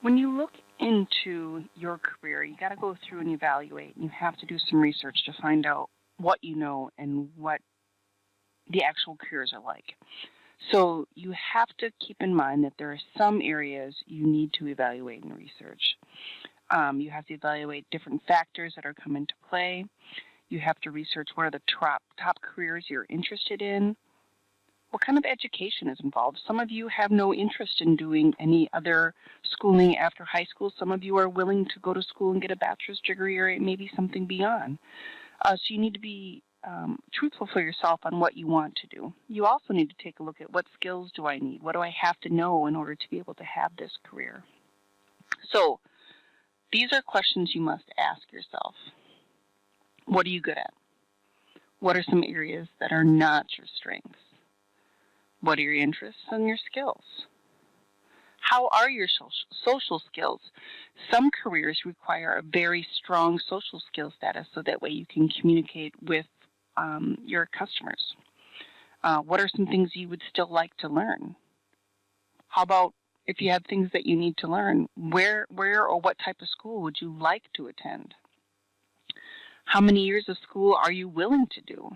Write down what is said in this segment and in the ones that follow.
When you look into your career, you got to go through and evaluate. You have to do some research to find out what you know and what the actual careers are like. So you have to keep in mind that there are some areas you need to evaluate and research. You have to evaluate different factors that are come into play. You have to research what are the top careers you're interested in. What kind of education is involved? Some of you have no interest in doing any other schooling after high school. Some of you are willing to go to school and get a bachelor's degree or maybe something beyond. So you need to be truthful for yourself on what you want to do. You also need to take a look at what skills do I need? What do I have to know in order to be able to have this career? So these are questions you must ask yourself. What are you good at? What are some areas that are not your strengths? What are your interests and your skills? How are your social skills? Some careers require a very strong social skill status so that way you can communicate with your customers. What are some things you would still like to learn? How about if you have things that you need to learn, where or what type of school would you like to attend? How many years of school are you willing to do?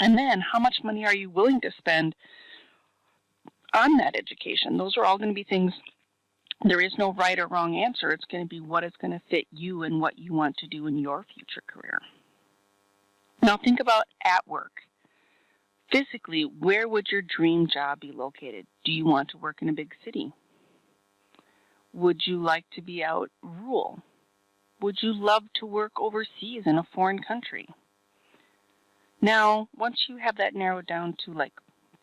And then how much money are you willing to spend on that education? Those are all going to be things. There is no right or wrong answer. It's going to be what is going to fit you and what you want to do in your future career. Now think about at work. Physically, where would your dream job be located? Do you want to work in a big city? Would you like to be out rural? Would you love to work overseas in a foreign country? Now, once you have that narrowed down to like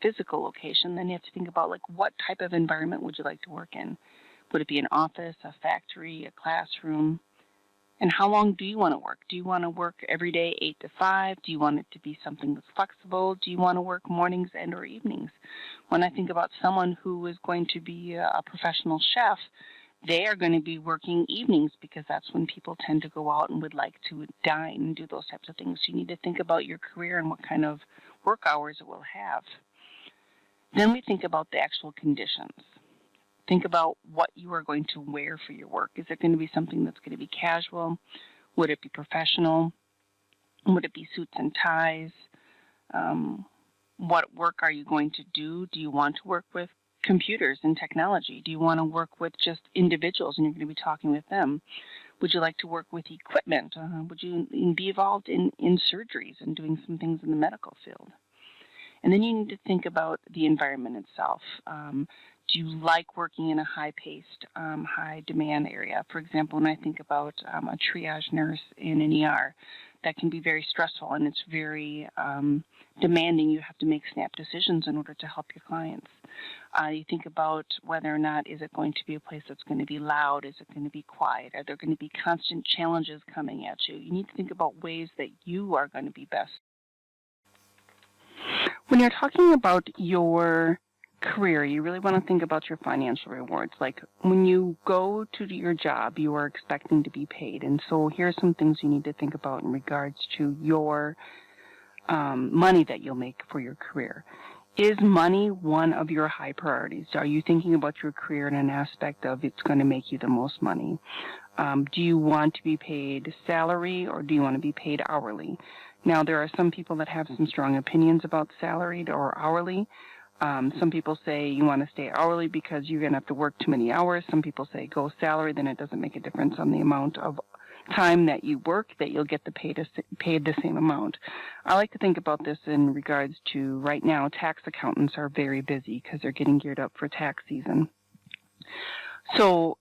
physical location, then you have to think about like what type of environment would you like to work in? Would it be an office, a factory, a classroom? And how long do you want to work? Do you want to work every day 8 to 5? Do you want it to be something that's flexible? Do you want to work mornings and or evenings? When I think about someone who is going to be a professional chef, they are going to be working evenings because that's when people tend to go out and would like to dine and do those types of things. So you need to think about your career and what kind of work hours it will have. Then we think about the actual conditions. Think about what you are going to wear for your work. Is it going to be something that's going to be casual? Would it be professional? Would it be suits and ties? What work are you going to do? Do you want to work with computers and technology? Do you want to work with just individuals and you're going to be talking with them? Would you like to work with equipment? Would you be involved in surgeries and doing some things in the medical field? And then you need to think about the environment itself. Do you like working in a high-paced, high-demand area? For example, when I think about a triage nurse in an ER, that can be very stressful and it's very demanding. You have to make snap decisions in order to help your clients. You think about whether or not is it going to be a place that's going to be loud? Is it going to be quiet? Are there going to be constant challenges coming at you? You need to think about ways that you are going to be best. When you're talking about your career, you really want to think about your financial rewards. Like when you go to your job, you are expecting to be paid. And so here are some things you need to think about in regards to your money that you'll make for your career. Is money one of your high priorities? Are you thinking about your career in an aspect of it's going to make you the most money? Do you want to be paid salary or do you want to be paid hourly? Now, there are some people that have some strong opinions about salaried or hourly. Some people say you want to stay hourly because you're going to have to work too many hours. Some people say go salary, then it doesn't make a difference on the amount of time that you work, that you'll get paid the same amount. I like to think about this in regards to right now, tax accountants are very busy because they're getting geared up for tax season. So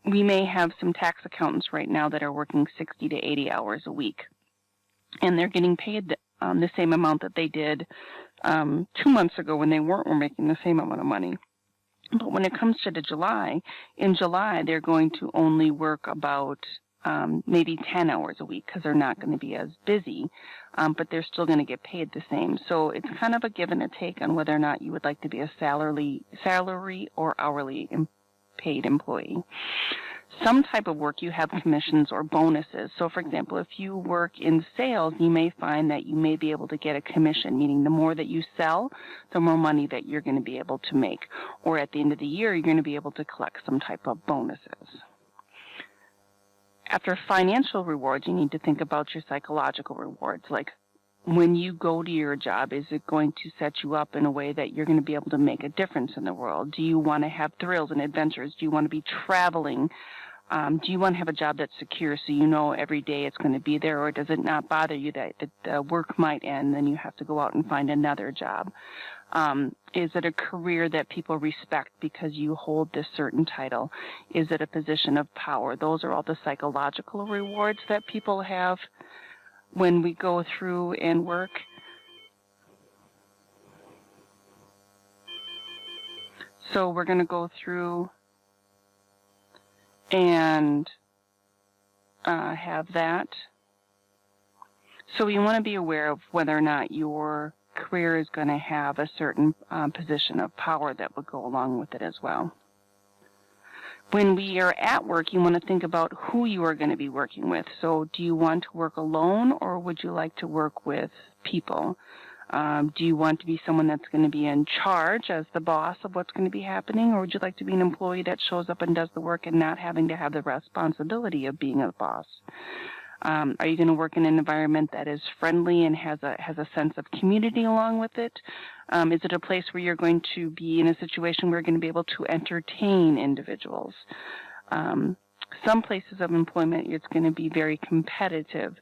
we may have some tax accountants right now that are working 60 to 80 hours a week, and they're getting paid the same amount that they did 2 months ago when they weren't making the same amount of money. But when it comes to in July, they're going to only work about maybe 10 hours a week because they're not going to be as busy, but they're still going to get paid the same. So it's kind of a give and a take on whether or not you would like to be a salary or hourly paid employee. Some type of work you have commissions or bonuses. So for example, if you work in sales, you may find that you may be able to get a commission, meaning the more that you sell, the more money that you're going to be able to make. Or at the end of the year, you're going to be able to collect some type of bonuses. After financial rewards, you need to think about your psychological rewards. Like when you go to your job, is it going to set you up in a way that you're going to be able to make a difference in the world? Do you want to have thrills and adventures? Do you want to be traveling? Do you want to have a job that's secure so you know every day it's going to be there, or does it not bother you that the work might end and you have to go out and find another job? Is it a career that people respect because you hold this certain title? Is it a position of power? Those are all the psychological rewards that people have when we go through and work. So we're going to go through and have that. So you want to be aware of whether or not your career is going to have a certain position of power that will go along with it as well. When we are at work, you want to think about who you are going to be working with. So do you want to work alone, or would you like to work with people? Do you want to be someone that's going to be in charge as the boss of what's going to be happening, or would you like to be an employee that shows up and does the work and not having to have the responsibility of being a boss? Are you going to work in an environment that is friendly and has a sense of community along with it? Is it a place where you're going to be in a situation where you're going to be able to entertain individuals? Some places of employment, it's going to be very competitive,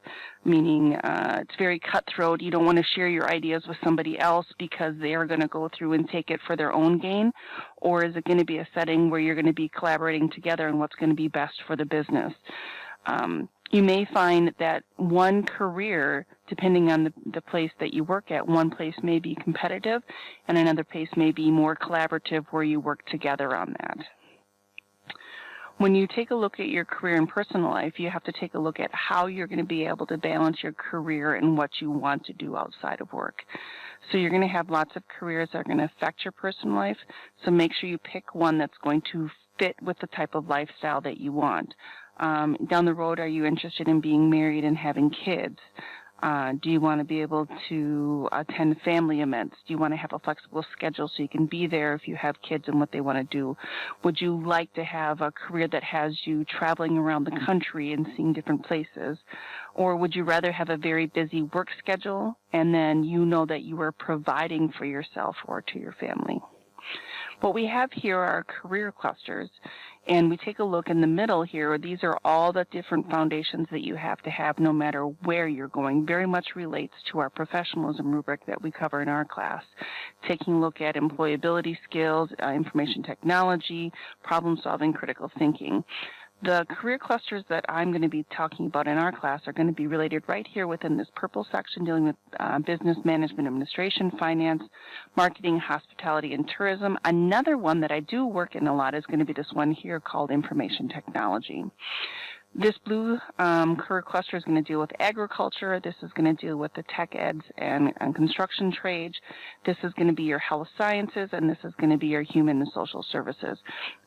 meaning it's very cutthroat. You don't want to share your ideas with somebody else because they are going to go through and take it for their own gain. Or is it going to be a setting where you're going to be collaborating together on what's going to be best for the business? You may find that one career, depending on the place that you work at, one place may be competitive and another place may be more collaborative where you work together on that. When you take a look at your career and personal life, you have to take a look at how you're going to be able to balance your career and what you want to do outside of work. So you're going to have lots of careers that are going to affect your personal life, so make sure you pick one that's going to fit with the type of lifestyle that you want. Down the road, are you interested in being married and having kids? Do you want to be able to attend family events? Do you want to have a flexible schedule so you can be there if you have kids and what they want to do? Would you like to have a career that has you traveling around the country and seeing different places? Or would you rather have a very busy work schedule and then you know that you are providing for yourself or to your family? What we have here are career clusters, and we take a look in the middle here. These are all the different foundations that you have to have no matter where you're going. Very much relates to our professionalism rubric that we cover in our class. Taking a look at employability skills, information technology, problem solving, critical thinking. The career clusters that I'm going to be talking about in our class are going to be related right here within this purple section dealing with business management, administration, finance, marketing, hospitality, and tourism. Another one that I do work in a lot is going to be this one here called information technology. This blue career cluster is going to deal with agriculture. This is going to deal with the tech eds and construction trades. This is going to be your health sciences, and this is going to be your human and social services.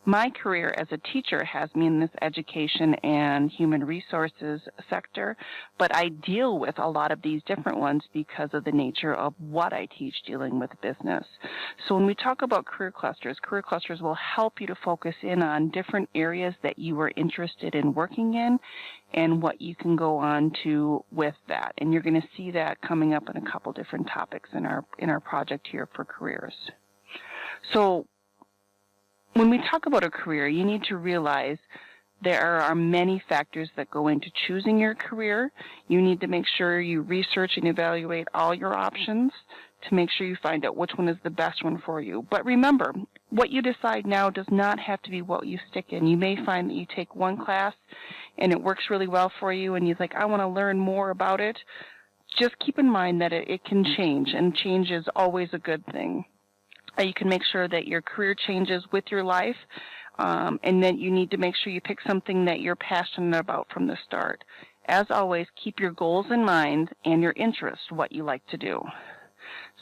My career as a teacher has me in this education and human resources sector, but I deal with a lot of these different ones because of the nature of what I teach dealing with business. So when we talk about career clusters will help you to focus in on different areas that you are interested in working in and what you can go on to with that. And you're going to see that coming up in a couple different topics in our project here for careers. So when we talk about a career, you need to realize there are many factors that go into choosing your career. You need to make sure you research and evaluate all your options to make sure you find out which one is the best one for you. But remember, what you decide now does not have to be what you stick in. You may find that you take one class and it works really well for you and you're like, I want to learn more about it. Just keep in mind that it can change, and change is always a good thing. You can make sure that your career changes with your life, and then you need to make sure you pick something that you're passionate about from the start. As always, keep your goals in mind and your interests, what you like to do.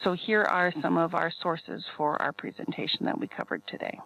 So here are some of our sources for our presentation that we covered today.